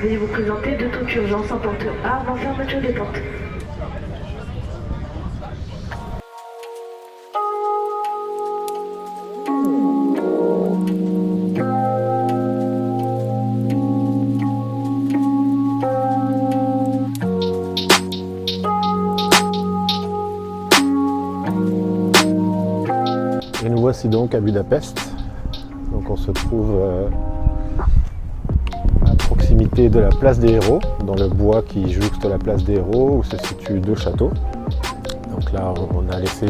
Veuillez vous présenter de toute urgence en porte A avant fermeture des portes. Et nous voici donc à Budapest. Donc on se trouve à proximité de la place des Héros, dans le bois qui jouxte la place des Héros, où se situent deux châteaux. Donc là, on a laissé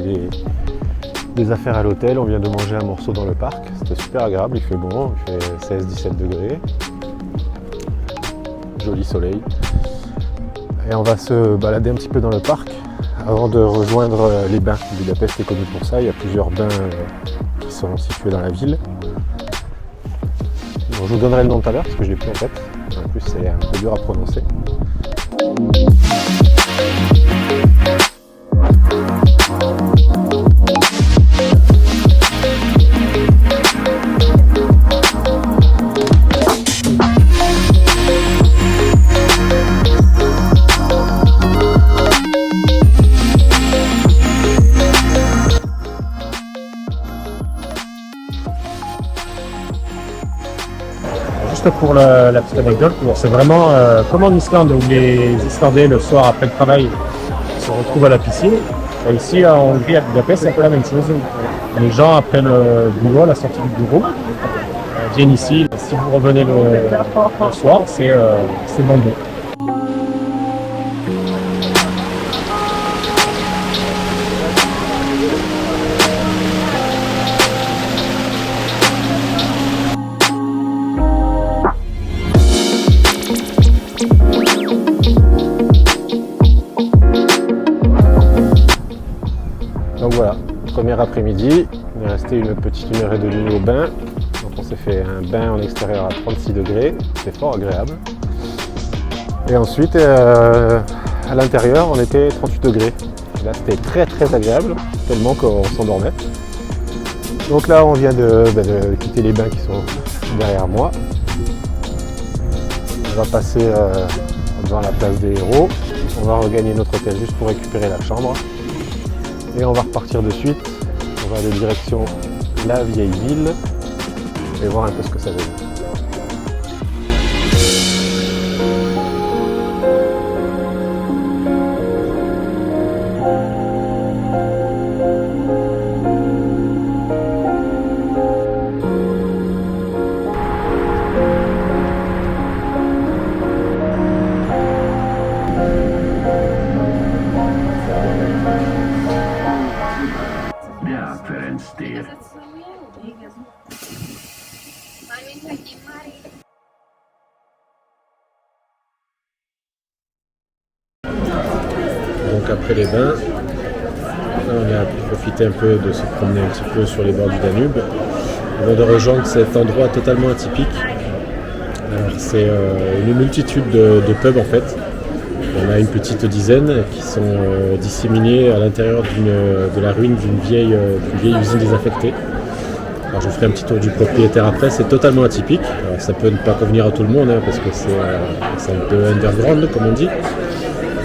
des affaires à l'hôtel, on vient de manger un morceau dans le parc. C'était super agréable, il fait bon, il fait 16-17 degrés. Joli soleil. Et on va se balader un petit peu dans le parc avant de rejoindre les bains. Budapest est connu pour ça, il y a plusieurs bains qui sont situés dans la ville. Bon, je vous donnerai le nom tout à l'heure parce que je l'ai plus en tête. En plus c'est un peu dur à prononcer. Juste pour la petite anecdote, c'est vraiment comme en Islande où les Islandais le soir après le travail se retrouvent à la piscine. Et ici en Hongrie à Budapest c'est un peu la même chose. Les gens après le boulot, à la sortie du bureau, viennent ici. Si vous revenez le soir, c'est bandé. Donc voilà, premier après-midi, on est resté une petite 1h30 au bain. Donc on s'est fait un bain en extérieur à 36 degrés, c'est fort agréable. Et ensuite, à l'intérieur, on était 38 degrés. Et là, c'était très agréable, tellement qu'on s'endormait. Donc là, on vient de quitter les bains qui sont derrière moi. On va passer devant la place des Héros. On va regagner notre hôtel juste pour récupérer la chambre. Et on va repartir de suite. On va aller direction la vieille ville et voir un peu ce que ça donne. Donc après les bains, on a profité un peu de se promener un petit peu sur les bords du Danube avant de rejoindre cet endroit totalement atypique. Alors c'est une multitude de pubs en fait. On a une petite dizaine qui sont disséminés à l'intérieur de la ruine d'une vieille usine désaffectée. Alors je ferai un petit tour du propriétaire après, c'est totalement atypique. Alors ça peut ne pas convenir à tout le monde hein, parce que c'est un peu underground comme on dit.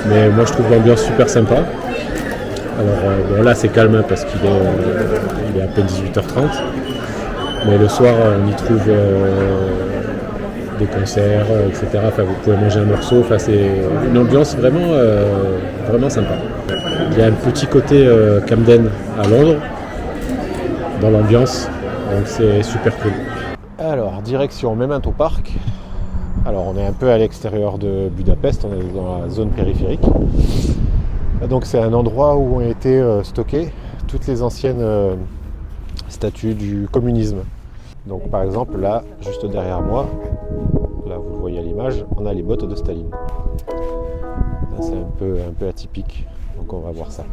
Mais moi je trouve l'ambiance super sympa. Alors bon, là c'est calme hein, parce qu'il est à peine 18h30. Mais le soir on y trouve des concerts, etc. Enfin, vous pouvez manger un morceau. Enfin, c'est une ambiance vraiment sympa. Il y a un petit côté Camden à Londres dans l'ambiance. Donc c'est super cool. Alors, direction Memento Park. Alors, on est un peu à l'extérieur de Budapest, on est dans la zone périphérique. Donc, c'est un endroit où ont été stockées toutes les anciennes statues du communisme. Donc, par exemple, là, juste derrière moi, là vous le voyez à l'image, on a les bottes de Staline. Là, c'est un peu atypique, donc on va voir ça.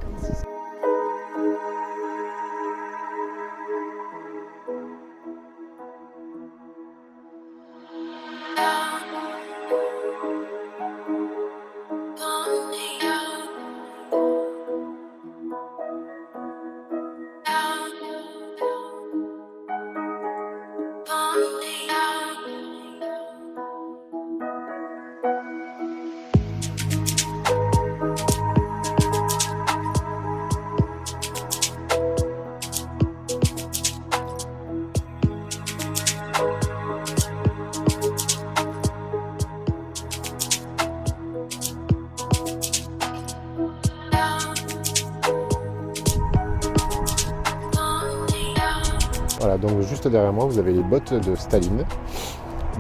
Voilà, donc juste derrière moi, vous avez les bottes de Staline.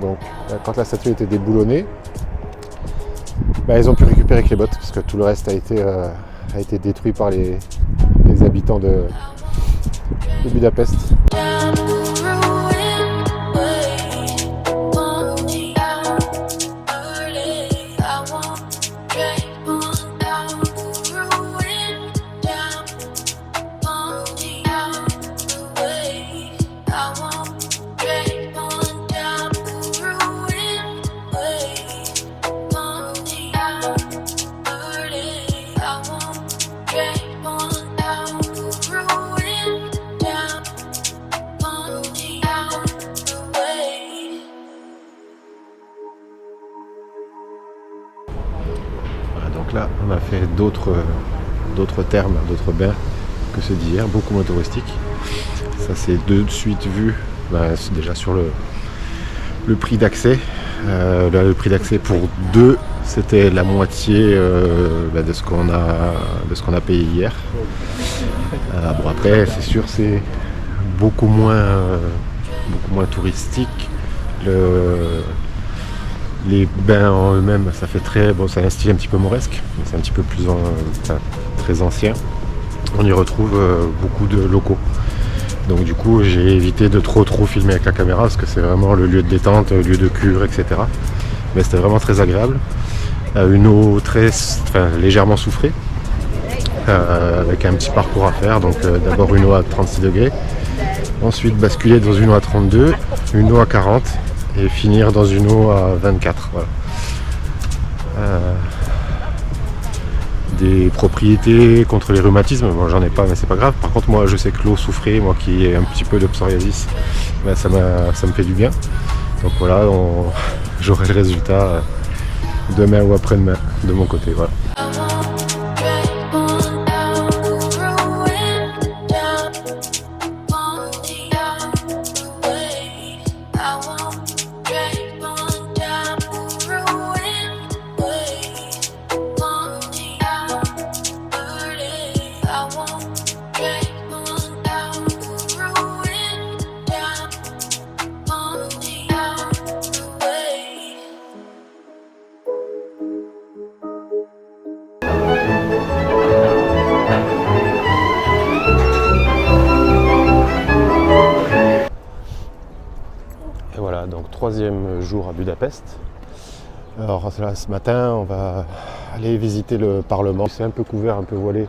Donc, quand la statue a été déboulonnée, ils ont pu récupérer que les bottes, parce que tout le reste a été détruit par les habitants de Budapest. Donc là, on a fait d'autres thermes, d'autres bains que ceux d'hier, beaucoup moins touristiques. Ça c'est de suite vu déjà sur le prix d'accès. Le prix d'accès pour deux, c'était la moitié de ce qu'on a payé hier. Bon après, c'est sûr, c'est beaucoup moins touristique. Les bains en eux-mêmes, ça fait ça a un style un petit peu mauresque, c'est un petit peu plus très ancien. On y retrouve beaucoup de locaux. Donc du coup, j'ai évité de trop filmer avec la caméra parce que c'est vraiment le lieu de détente, le lieu de cure, etc. Mais c'était vraiment très agréable. Une eau légèrement soufrée, avec un petit parcours à faire. Donc d'abord une eau à 36 degrés, ensuite basculer dans une eau à 32, une eau à 40 et finir dans une eau à 24. Voilà. Des propriétés contre les rhumatismes, bon, j'en ai pas mais c'est pas grave. Par contre moi je sais que l'eau souffrée, moi qui ai un petit peu de psoriasis, ça me fait du bien. Donc voilà, j'aurai le résultat demain ou après-demain de mon côté. Voilà. Et voilà, donc troisième jour à Budapest. Alors là, ce matin, on va aller visiter le Parlement. C'est un peu couvert, un peu voilé,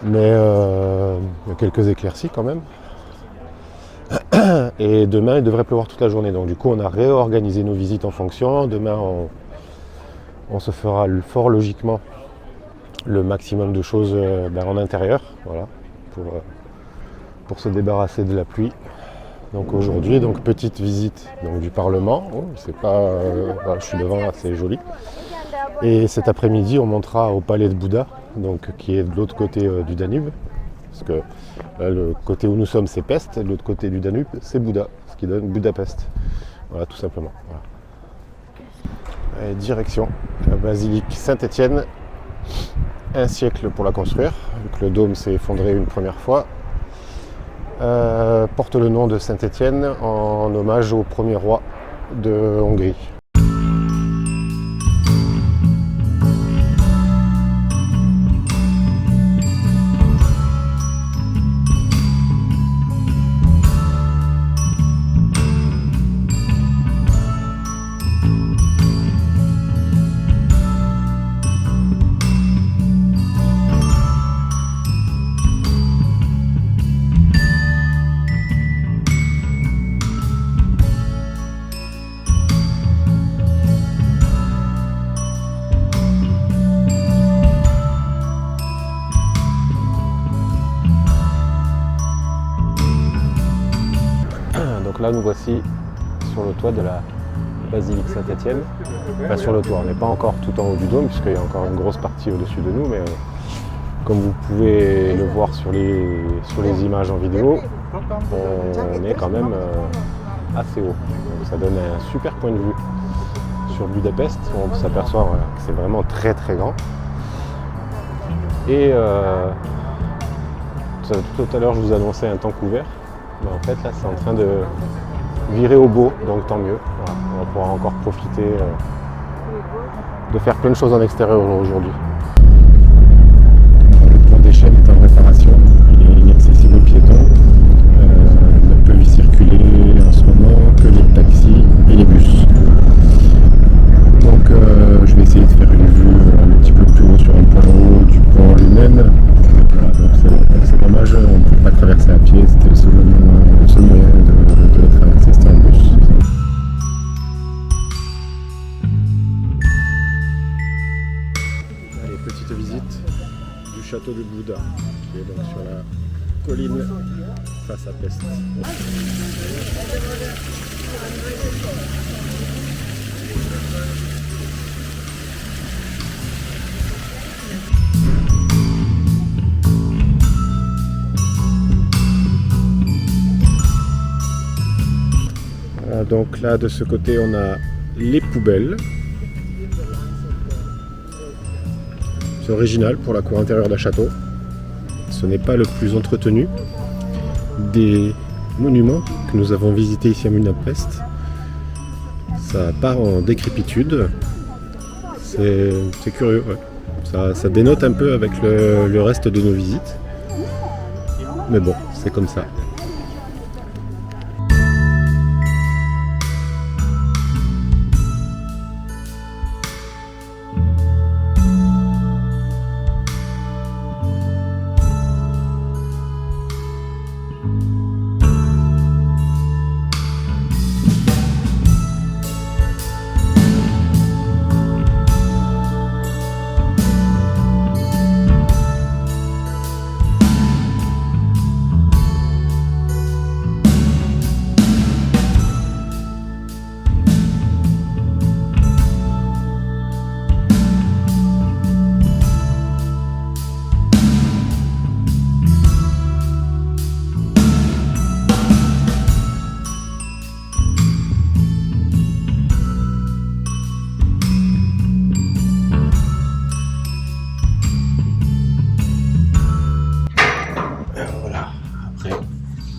mais il y a quelques éclaircies quand même. Et demain, il devrait pleuvoir toute la journée. Donc du coup, on a réorganisé nos visites en fonction. Demain, on se fera fort logiquement le maximum de choses en intérieur, voilà, pour se débarrasser de la pluie. Donc aujourd'hui, petite visite du Parlement. C'est pas, je suis devant là, c'est joli. Et cet après-midi, on montera au Palais de Bouddha, qui est de l'autre côté du Danube. Parce que là, le côté où nous sommes, c'est Pest, et de l'autre côté du Danube, c'est Bouddha, ce qui donne Budapest. Voilà, tout simplement. Voilà. Et direction la basilique Saint-Étienne. Un siècle pour la construire, vu que le dôme s'est effondré une première fois. Porte le nom de Saint-Étienne en hommage au premier roi de Hongrie. Donc là, nous voici sur le toit de la basilique Saint-Étienne. Enfin, sur le toit, on n'est pas encore tout en haut du dôme, puisqu'il y a encore une grosse partie au-dessus de nous, mais comme vous pouvez le voir sur les images en vidéo, on est quand même assez haut. Donc ça donne un super point de vue sur Budapest. On s'aperçoit que c'est vraiment très très grand. Et tout à l'heure, je vous annonçais un temps couvert. Mais en fait, là, c'est en train de virer au beau, donc tant mieux. Voilà, on va pouvoir encore profiter de faire plein de choses en extérieur aujourd'hui. Le pont des Chênes est en réparation, il est inaccessible aux piétons. Ne peuvent y circuler en ce moment que les taxis et les bus. Donc je vais essayer de faire une vue un petit peu plus haut sur un point haut du pont lui-même. Voilà, donc c'est dommage, on ne peut pas traverser à pied, c'était le seul moyen de le traverser, c'était un bus. Allez, petite visite du château de Bouddha, qui est donc sur la colline face à Pest. Voilà, donc là de ce côté on a les poubelles. C'est original pour la cour intérieure d'un château. Ce n'est pas le plus entretenu des monuments que nous avons visités ici à Budapest. Ça part en décrépitude. C'est curieux, ouais. Ça dénote un peu avec le reste de nos visites. Mais bon, c'est comme ça. Voilà, après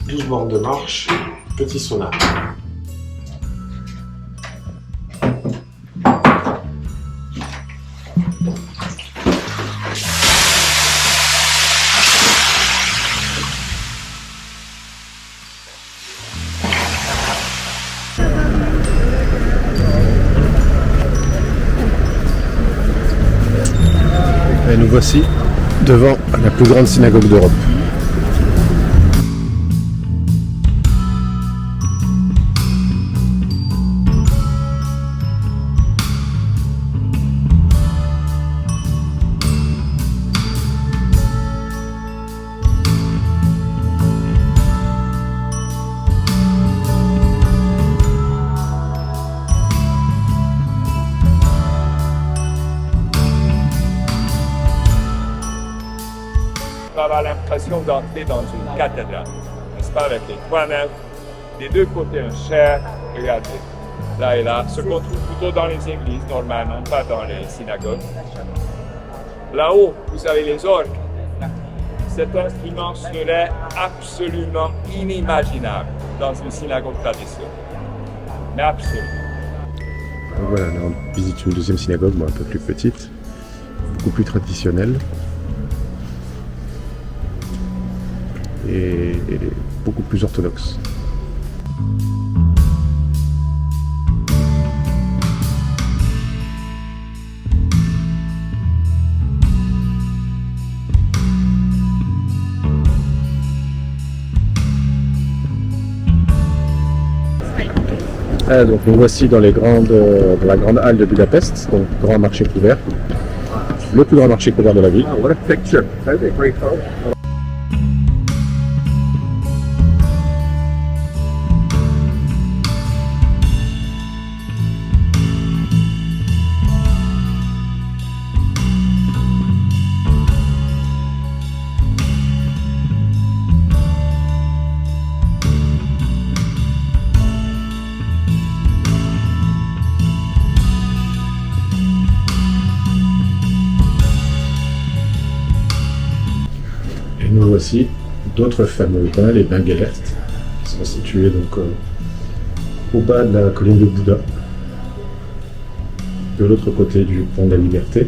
12 bornes de marche, petit sauna. Et nous voici devant la plus grande synagogue d'Europe. On va avoir l'impression d'entrer dans une cathédrale, n'est-ce pas, avec les trois nefs, des deux côtés un chœur, regardez, là et là, ce qu'on trouve plutôt dans les églises, normalement, pas dans les synagogues. Là-haut, vous avez les orgues. Cet instrument serait absolument inimaginable dans une synagogue traditionnelle, mais absolument. Donc voilà, là on visite une deuxième synagogue, un peu plus petite, beaucoup plus traditionnelle. Et beaucoup plus orthodoxe. Donc nous voici dans la grande halle de Budapest, donc grand marché couvert, le plus grand marché couvert de la ville. What a picture! That'd be a great photo. Et nous voici d'autres fameux bains, les bains Gellert, sont situés donc au bas de la colline de Bouddha, de l'autre côté du pont de la Liberté.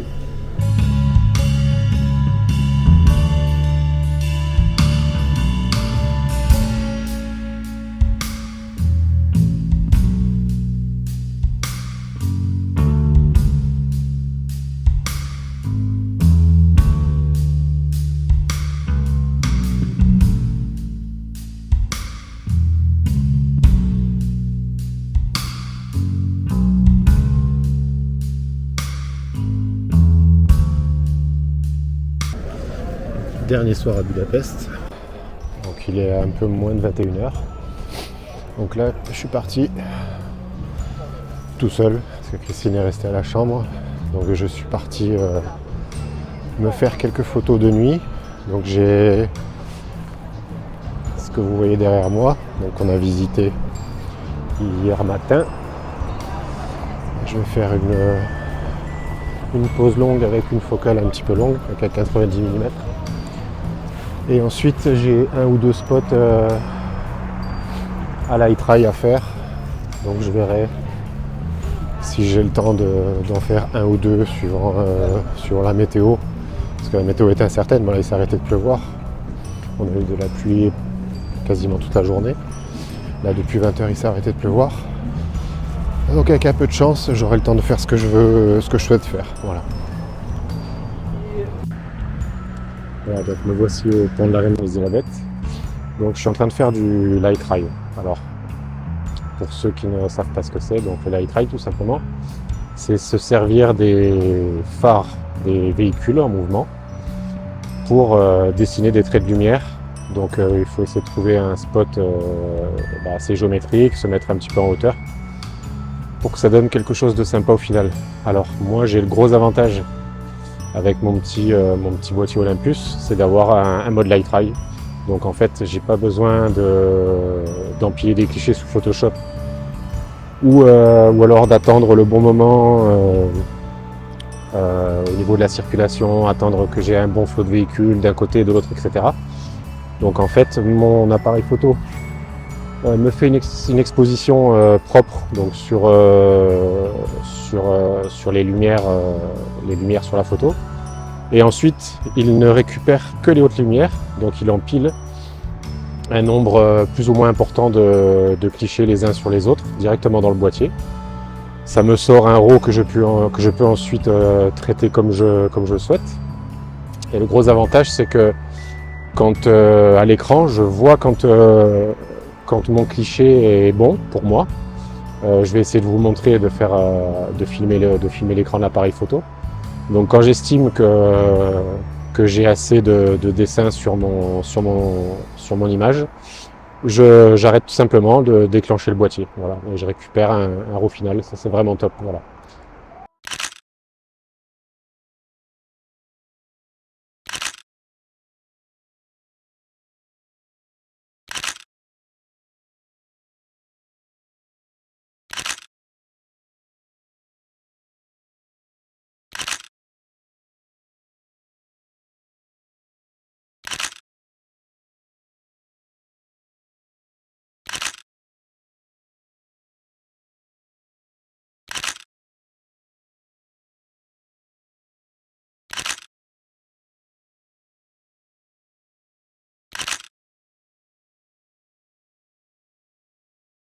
Dernier soir à Budapest, donc il est un peu moins de 21h. Donc là je suis parti tout seul parce que Christine est restée à la chambre, donc je suis parti me faire quelques photos de nuit. Donc j'ai ce que vous voyez derrière moi, donc on a visité hier matin. Je vais faire une pause longue avec une focale un petit peu longue, avec un 90 mm. Et ensuite j'ai un ou deux spots à l'iTrail à faire, donc je verrai si j'ai le temps d'en faire un ou deux suivant la météo, parce que la météo est incertaine. Bon, là il s'est arrêté de pleuvoir, on a eu de la pluie quasiment toute la journée, là depuis 20h il s'est arrêté de pleuvoir, donc avec un peu de chance j'aurai le temps de faire ce que je souhaite faire. Voilà. Voilà, donc me voici au pont de la Reine Elisabeth. Donc je suis en train de faire du light rail. Alors, pour ceux qui ne savent pas ce que c'est, donc le light rail tout simplement, c'est se servir des phares des véhicules en mouvement pour dessiner des traits de lumière. Donc il faut essayer de trouver un spot assez géométrique, se mettre un petit peu en hauteur pour que ça donne quelque chose de sympa au final. Alors moi j'ai le gros avantage avec mon petit boîtier Olympus, c'est d'avoir un mode light rail. Donc en fait, j'ai pas besoin d'empiler des clichés sous Photoshop ou alors d'attendre le bon moment au niveau de la circulation, attendre que j'ai un bon flot de véhicules d'un côté et de l'autre, etc. Donc en fait, mon appareil photo me fait une exposition propre, donc sur les lumières sur la photo. Et ensuite, il ne récupère que les hautes lumières, donc il empile un nombre plus ou moins important de clichés les uns sur les autres directement dans le boîtier. Ça me sort un RAW que je peux ensuite traiter comme je le souhaite. Et le gros avantage, c'est que quand à l'écran, je vois quand mon cliché est bon pour moi. Je vais essayer de vous montrer de filmer l'écran de l'appareil photo. Donc quand j'estime que j'ai assez de dessins sur mon image, j'arrête tout simplement de déclencher le boîtier. Voilà, et je récupère un RAW final. Ça c'est vraiment top. Voilà.